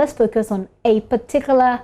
let's focus on a particularly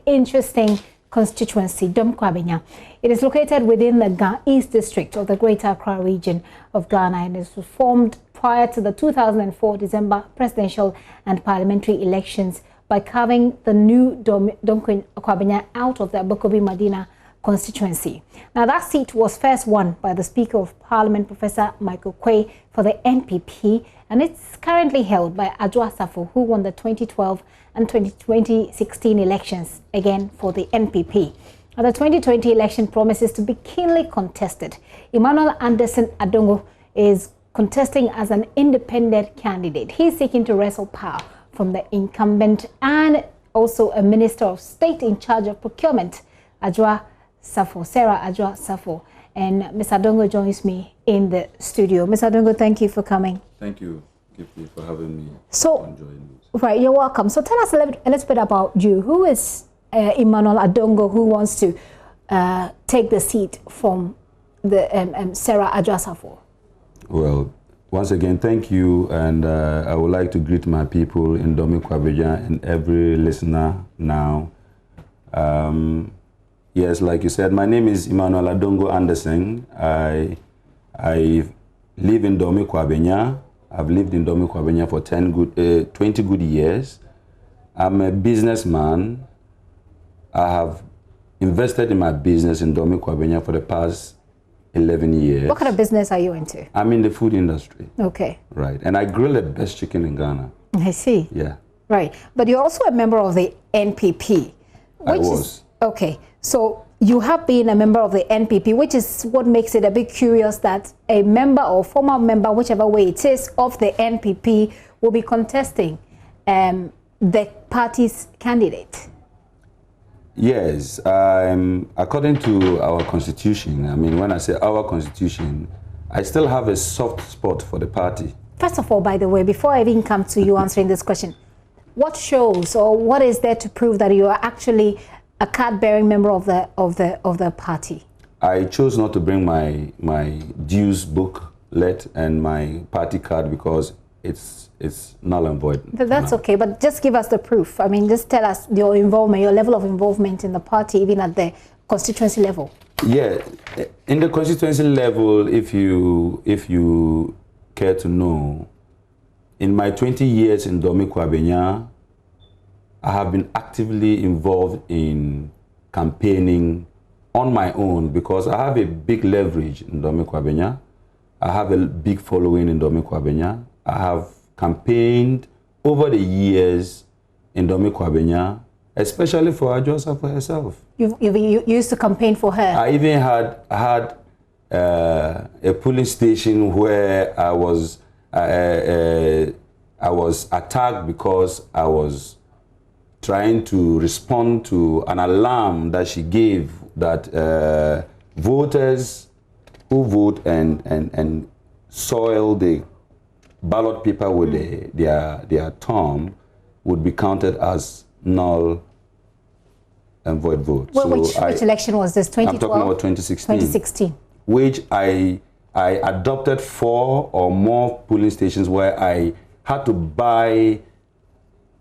interesting constituency, Dome Kwabenya. It is located within the East District of the Greater Accra region of Ghana and is formed prior to the 2004 December presidential and parliamentary elections by carving the new Dome Kwabenya out of the Bokobi Madina constituency. Now, that seat was first won by the Speaker of Parliament, Professor Michael Quay, for the NPP, and it's currently held by Adwoa Safo, who won the 2012 and 2016 elections, again for the NPP. Now, the 2020 election promises to be keenly contested. Emmanuel Adongo is contesting as an independent candidate. He's seeking to wrestle power from the incumbent and also a Minister of State in charge of procurement, Adwoa Safo, Sarah Adwoa Safo. And Mr. Adongo joins me in the studio. Mr. Adongo, thank you for coming. Thank you, Kifli, for having me on JoyNews. Right, you're welcome. So tell us a little bit about you. Who is Emmanuel Adongo, who wants to take the seat from the Sarah Adwoa Safo? Well, once again, thank you, and I would like to greet my people in Dome Kwabenya and every listener now. Yes, like you said, my name is Emmanuel Adongo Anderson. I live in Dome Kwabenya. I've lived in Dome Kwabenya for 20 good years. I'm a businessman. I have invested in my business in Dome Kwabenya for the past 11 years. What kind of business are you into? I'm in the food industry. Okay. Right. And I grill the best chicken in Ghana. I see. Yeah. Right. But you're also a member of the NPP. I was. Okay. So you have been a member of the NPP, which is what makes it a bit curious that a member or former member, whichever way it is, of the NPP will be contesting the party's candidate. Yes, according to our constitution, I mean, when I say our constitution, I still have a soft spot for the party. First of all, by the way, before I even come to you answering this question, what shows or what is there to prove that you are actually a card-bearing member of the party? I chose not to bring my dues booklet and my party card because it's null and void. That's okay, but just give us the proof. I mean, just tell us your involvement, your level of involvement in the party, even at the constituency level. Yeah, in the constituency level, if you care to know, in my 20 years in Dome Kwabenya, I have been actively involved in campaigning on my own because I have a big leverage in Dome Kwabenya. I have a big following in Dome Kwabenya. I have campaigned over the years in Dome Kwabenya, especially for Adwoa Safo herself. You used to campaign for her? I even had a polling station where I was attacked because I was trying to respond to an alarm that she gave that voters who vote and soil the ballot paper with their thumb would be counted as null and void vote. Well, so which election was this? 2012? I'm talking about 2016. 2016. Which I adopted 4 or more polling stations where I had to buy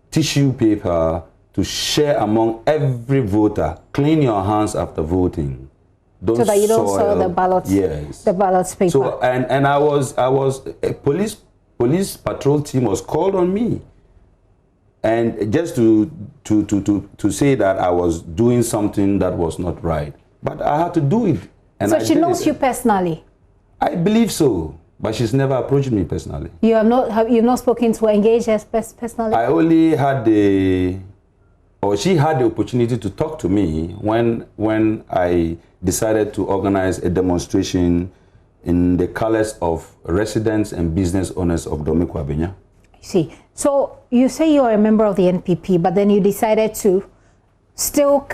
tissue paper to share among every voter. Clean your hands after voting. So that you don't soil the ballots. Yes. The ballots paper. So and I was a police patrol team was called on me, and just to say that I was doing something that was not right, but I had to do it. And so she knows you personally. I believe so. But she's never approached me personally. You have not spoken to her, engaged her personally? I only had she had the opportunity to talk to me when I decided to organize a demonstration in the colors of residents and business owners of Dome Kwabenya. I see. So you say you are a member of the NPP, but then you decided to still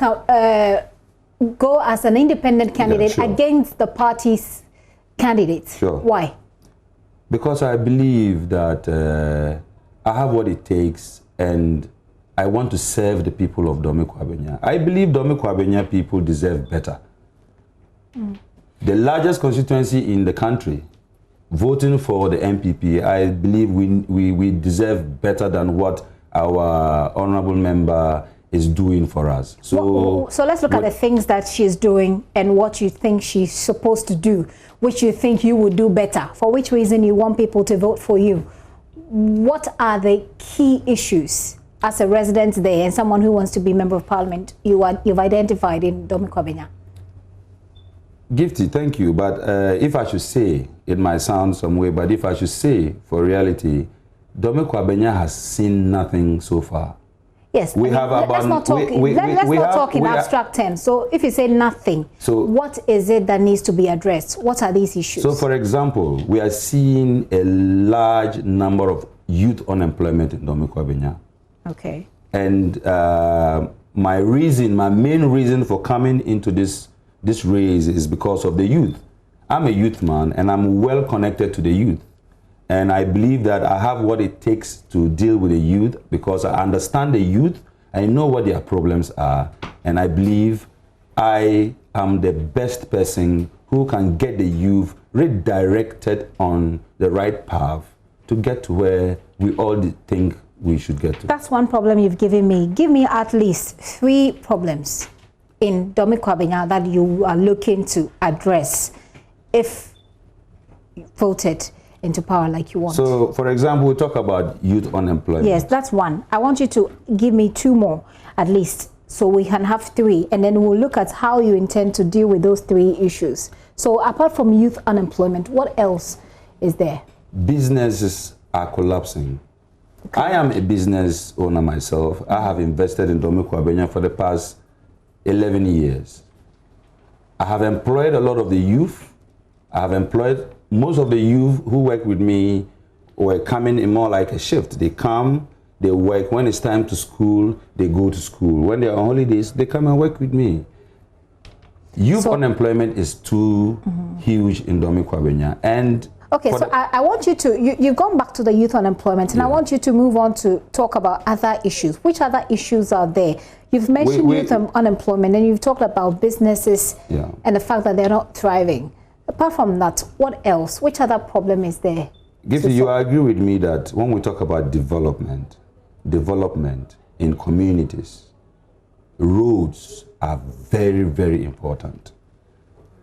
go as an independent candidate against the party's candidates. Sure. Why? Because I believe that I have what it takes and I want to serve the people of Dome Kwabenya. I believe Dome Kwabenya people deserve better. The largest constituency in the country, voting for the NPP, I believe we deserve better than what our honorable member is doing for us. So let's look at the things that she's doing and what you think she's supposed to do, which you think you would do better, for which reason you want people to vote for you. What are the key issues as a resident there and someone who wants to be member of parliament you've identified in Dome Kwabenya? Gifty, thank you. But if I should say, it might sound some way, but if I should say, for reality, Dome Kwabenya has seen nothing so far. Yes, let's not talk in abstract terms. So if you say nothing, so what is it that needs to be addressed? What are these issues? So for example, we are seeing a large number of youth unemployment in Dome Kwabenya. Okay. And my main reason for coming into this race is because of the youth. I'm a youth man and I'm well connected to the youth. And I believe that I have what it takes to deal with the youth because I understand the youth, I know what their problems are, and I believe I am the best person who can get the youth redirected on the right path to get to where we all think we should get to. That's one problem you've given me. Give me at least 3 problems in Dome Kwabenya that you are looking to address if voted into power like you want. So, for example, we talk about youth unemployment. Yes, that's one. I want you to give me 2 more, at least, so we can have 3, and then we'll look at how you intend to deal with those 3 issues. So, apart from youth unemployment, what else is there? Businesses are collapsing. Okay. I am a business owner myself. I have invested in Dome Kwabenya for the past 11 years. I have employed a lot of the youth. I have employed most of the youth who work with me were coming in more like a shift. They come, they work. When it's time to school, they go to school. When they're on holidays, they come and work with me. Youth unemployment is too huge in Dome Kwabenya. And okay, so I want you to, you've gone back to the youth unemployment, and I want you to move on to talk about other issues. Which other issues are there? You've mentioned youth unemployment, and you've talked about businesses and the fact that they're not thriving. Apart from that, what else? Which other problem is there? Gifty, you agree with me that when we talk about development in communities, roads are very, very important.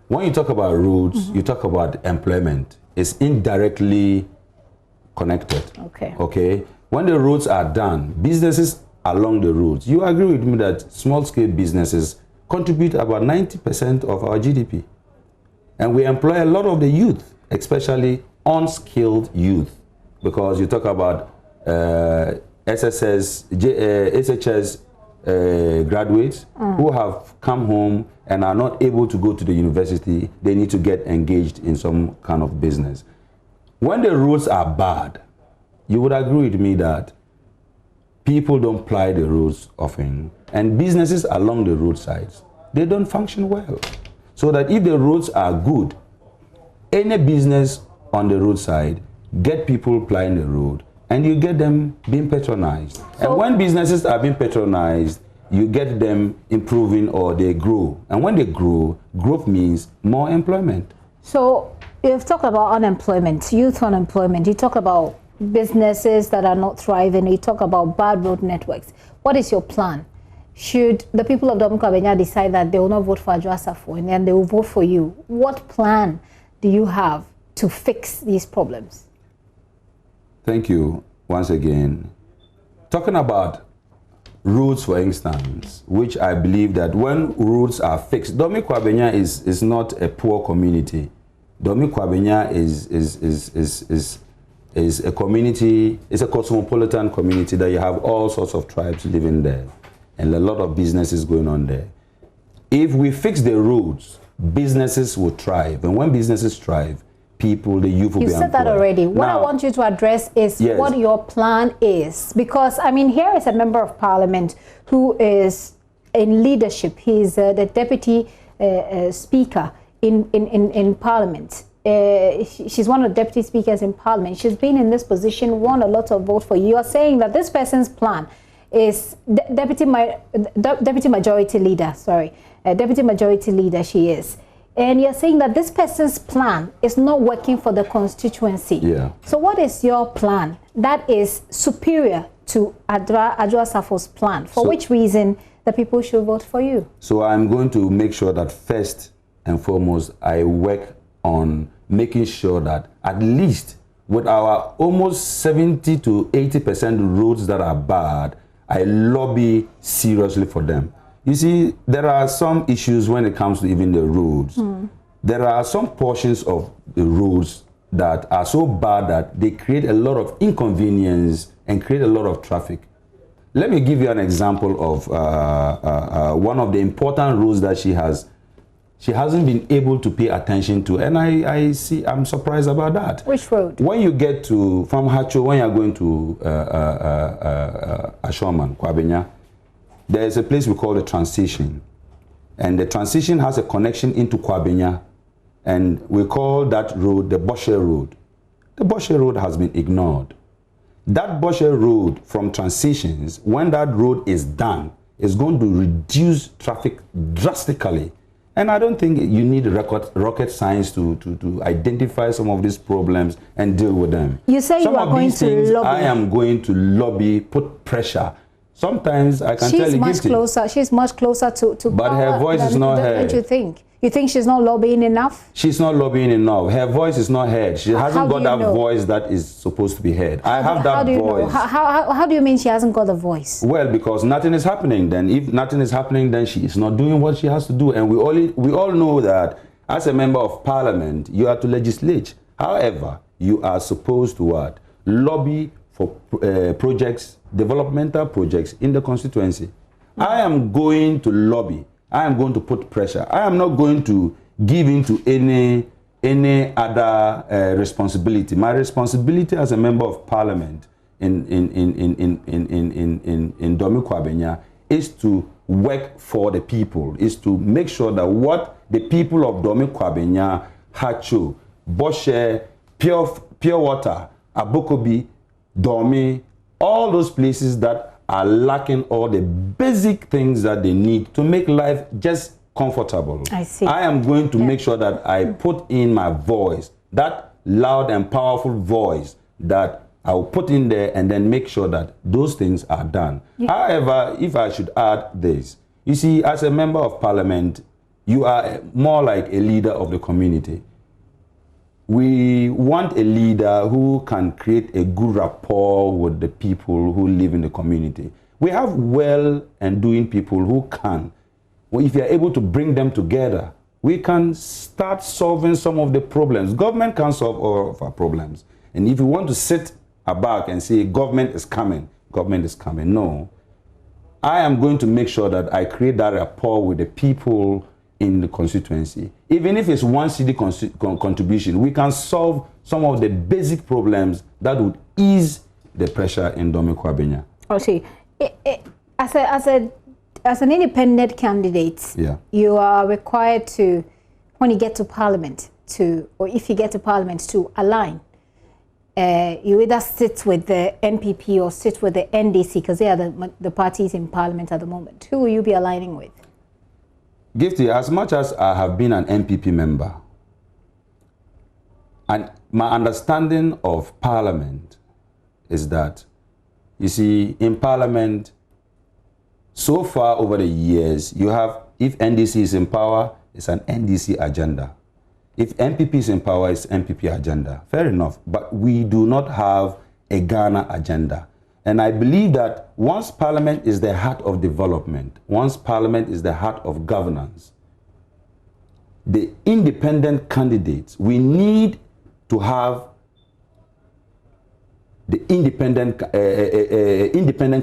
When you talk about roads, you talk about employment. It's indirectly connected. Okay. Okay. When the roads are done, businesses along the roads, you agree with me that small-scale businesses contribute about 90% of our GDP. And we employ a lot of the youth, especially unskilled youth, because you talk about SHS graduates who have come home and are not able to go to the university. They need to get engaged in some kind of business. When the roads are bad, you would agree with me that people don't ply the roads often, and businesses along the roadsides, they don't function well. So that if the roads are good, any business on the roadside get people plying the road, and you get them being patronized. So, and when businesses are being patronized, you get them improving or they grow. And when they grow, growth means more employment. So you've talked about unemployment, youth unemployment. You talk about businesses that are not thriving. You talk about bad road networks. What is your plan? Should the people of Dome Kwabenya decide that they will not vote for Adwoa Safo and then they will vote for you, what plan do you have to fix these problems? Thank you once again. Talking about roads, for instance, which I believe that when roads are fixed, Dome Kwabenya is not a poor community. Dome Kwabenya is a community, it's a cosmopolitan community that you have all sorts of tribes living there. And a lot of businesses going on there. If we fix the roads, businesses will thrive. And when businesses thrive, people, the youth will be employed. You said that already. What I want you to address is what your plan is. Because, I mean, here is a member of parliament who is in leadership. He's the deputy speaker in parliament. She's one of the deputy speakers in parliament. She's been in this position, won a lot of votes for you. You are saying that this person's plan is deputy majority leader, deputy majority leader she is. And you're saying that this person's plan is not working for the constituency. Yeah. So what is your plan that is superior to Adwoa Safo's plan, for which reason the people should vote for you? So I'm going to make sure that first and foremost, I work on making sure that at least with our almost 70 to 80% roads that are bad, I lobby seriously for them. You see, there are some issues when it comes to even the roads. There are some portions of the roads that are so bad that they create a lot of inconvenience and create a lot of traffic. Let me give you an example of one of the important roads that she hasn't been able to pay attention to, and I'm surprised about that. Which road? When you get from Hacho, when you're going to Ashoman, Kwabenya, there is a place we call the transition, and the transition has a connection into Kwabenya, and we call that road the Boshe Road. The Boshe Road has been ignored. That Boshe Road from transitions, when that road is done, is going to reduce traffic drastically. And I don't think you need rocket science to identify some of these problems and deal with them. You say some you are going to lobby. I am going to lobby, put pressure. Sometimes I can tell you. She's much closer to but power. Her voice is not heard. Don't you think? You think she's not lobbying enough? She's not lobbying enough. Her voice is not heard. She hasn't got that voice that is supposed to be heard. I have that voice. How do you mean she hasn't got the voice? Well, because nothing is happening. Then if nothing is happening, then she is not doing what she has to do. And we all know that as a member of parliament, you are to legislate. However, you are supposed to what? Lobby for projects, developmental projects in the constituency. I am going to lobby. I am going to put pressure. I am not going to give in to any other responsibility. My responsibility as a member of parliament in Dome Kwabenya is to work for the people, is to make sure that what the people of Dome Kwabenya, Hacho, Boshe, Pure Water, Abokobi, Dome, all those places that are lacking all the basic things that they need to make life just comfortable. I see. I am going to make sure that I put in my voice, that loud and powerful voice that I will put in there, and then make sure that those things are done. However, if I should add this, you see, as a member of parliament, you are more like a leader of the community. We want a leader who can create a good rapport with the people who live in the community. We have well and doing people who can. Well, if you are able to bring them together, we can start solving some of the problems. Government can't solve all of our problems. And if you want to sit back and say government is coming, no. I am going to make sure that I create that rapport with the people in the constituency. Even if it's one city contribution, we can solve some of the basic problems that would ease the pressure in Dome Kwabenya. Okay, as an independent candidate, you are required to, when you get to parliament, or if you get to parliament, to align. You either sit with the NPP or sit with the NDC, because they are the parties in parliament at the moment. Who will you be aligning with? Gifty, as much as I have been an NPP member, and my understanding of parliament is that, you see, in parliament, so far over the years, you have, if NDC is in power, it's an NDC agenda. If NPP is in power, it's NPP agenda. Fair enough. But we do not have a Ghana agenda. And I believe that once parliament is the heart of development, once parliament is the heart of governance, the independent candidates, we need to have the independent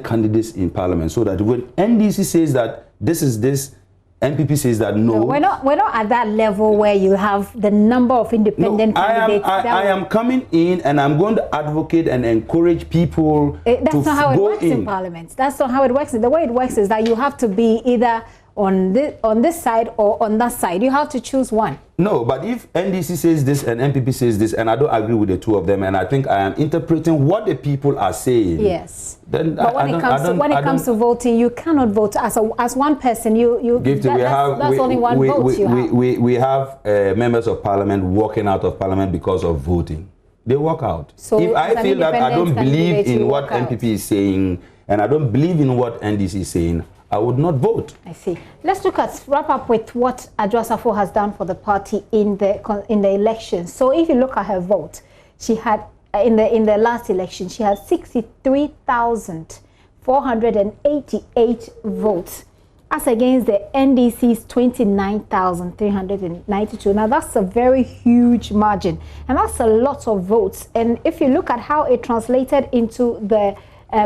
candidates in parliament, so that when NDC says that this is this, NPP says that no. We're not at that level where you have the number of independent candidates. I am coming in and I'm going to advocate and encourage people to go in. That's not how it works in parliament. That's not how it works. The way it works is that you have to be either on this side or on that side. You have to choose one. No, but if NDC says this and NPP says this, and I don't agree with the two of them, and I think I am interpreting what the people are saying. Yes. Then but when it comes to voting, you cannot vote as one person. That's only one vote you have. We have members of parliament walking out of parliament because of voting. they walk out. So if I feel that I don't believe in what NPP is saying and I don't believe in what NDC is saying, I would not vote. I see. Let's wrap up with what Adwoa Safo has done for the party in the election. So if you look at her vote, she had in the last election she had 63,488 votes, as against the NDC's 29,392. Now that's a very huge margin, and that's a lot of votes. And if you look at how it translated into the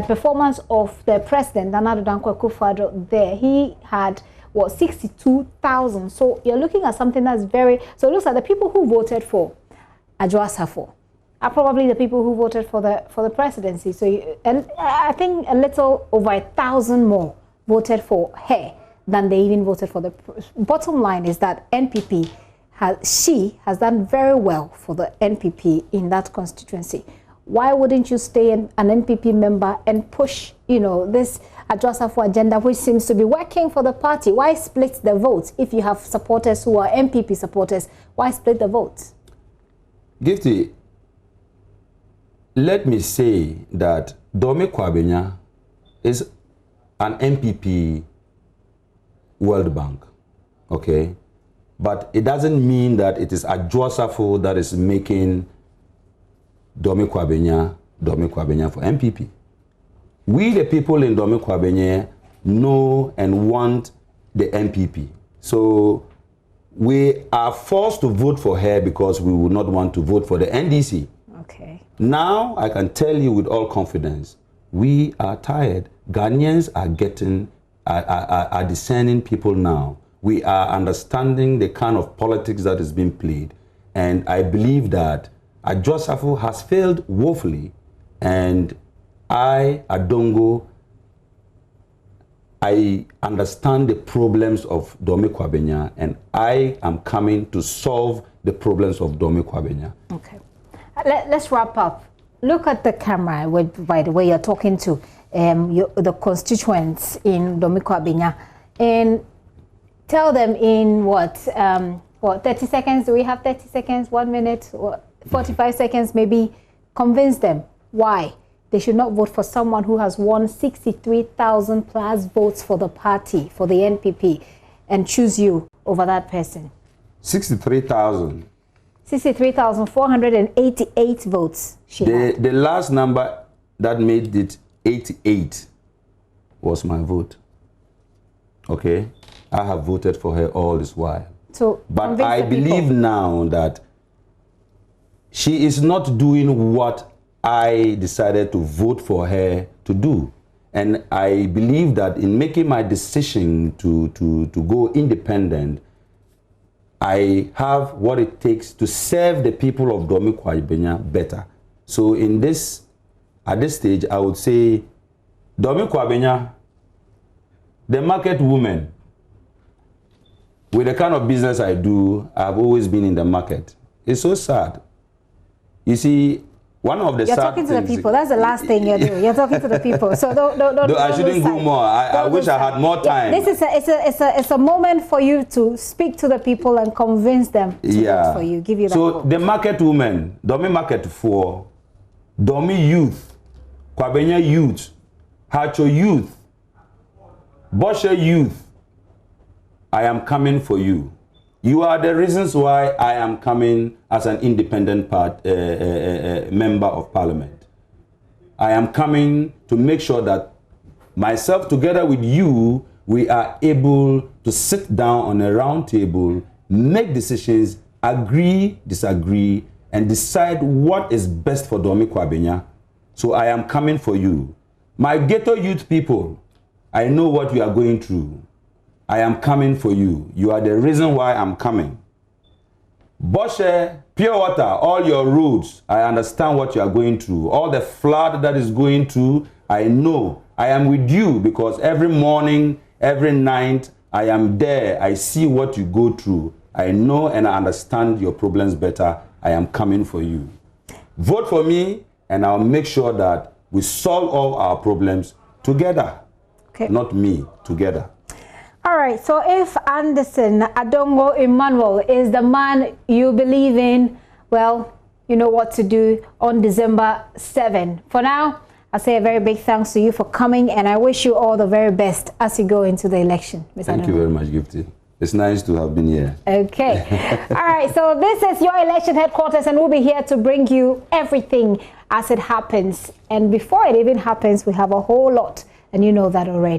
performance of the president, Nana Adongo there, he had what, 62,000. So you're looking at something that's very. So it looks like the people who voted for Adwoa Safo are probably the people who voted for the presidency. So and I think a little over 1,000 more voted for her than they even voted for the. Bottom line is that NPP has done very well for the NPP in that constituency. Why wouldn't you stay an NPP member and push, this Adwoa Safo agenda, which seems to be working for the party? Why split the votes? If you have supporters who are NPP supporters, why split the votes? Gifty, let me say that Dome Kwabenya is an NPP World Bank, okay? But it doesn't mean that it is Adwoa Safo that is making Dome Kwabenya for NPP. We, the people in Dome Kwabenya, know and want the NPP. So we are forced to vote for her because we would not want to vote for the NDC. Okay. Now, I can tell you with all confidence, we are tired. Ghanaians are discerning people now. We are understanding the kind of politics that is being played. And I believe that Adwoa Safo has failed woefully. And I, Adongo, I understand the problems of Dome Kwabenya, and I am coming to solve the problems of Dome Kwabenya. Okay. Let's wrap up. Look at the camera, by the way, you're talking to the constituents in Dome Kwabenya, and tell them in what 30 seconds? Do we have 30 seconds? 1 minute? 45 seconds maybe? Convince them why they should not vote for someone who has won 63,000 plus votes for the party, for the NPP, and choose you over that person. 63,000. 63,488 votes she had. The last number that made it 88 was my vote. Okay? I have voted for her all this while. So, but I believe now that she is not doing what I decided to vote for her to do. And I believe that in making my decision to go independent, I have what it takes to serve the people of Dome Kwabenya better. So at this stage, I would say Dome Kwabenya, the market woman, with the kind of business I do, I've always been in the market. It's so sad. You see, one of the You're talking to the people. That's the last thing you're doing. You're talking to the people. So don't I shouldn't go more. I wish I had more time. This is it's a moment for you to speak to the people and convince them to vote for you. Give you that. So vote. the market women, Dome market for Dome youth, Kwabenya youth, Hacho youth, Boshe youth, I am coming for you. You are the reasons why I am coming as an independent member of parliament. I am coming to make sure that myself together with you, we are able to sit down on a round table, make decisions, agree, disagree, and decide what is best for Dome Kwabenya. So I am coming for you. My ghetto youth people, I know what you are going through. I am coming for you. You are the reason why I'm coming. Boshe, pure water, all your roads, I understand what you are going through. All the flood that is going through, I know. I am with you because every morning, every night, I am there. I see what you go through. I know and I understand your problems better. I am coming for you. Vote for me and I'll make sure that we solve all our problems together. Okay. Not me, together. All right, so if Anderson Adongo Emmanuel is the man you believe in, well, you know what to do on December 7. For now, I say a very big thanks to you for coming, and I wish you all the very best as you go into the election. Thank you very much, Gifty. It's nice to have been here. Okay. All right. So this is your election headquarters, and we'll be here to bring you everything as it happens. And before it even happens, we have a whole lot, and you know that already.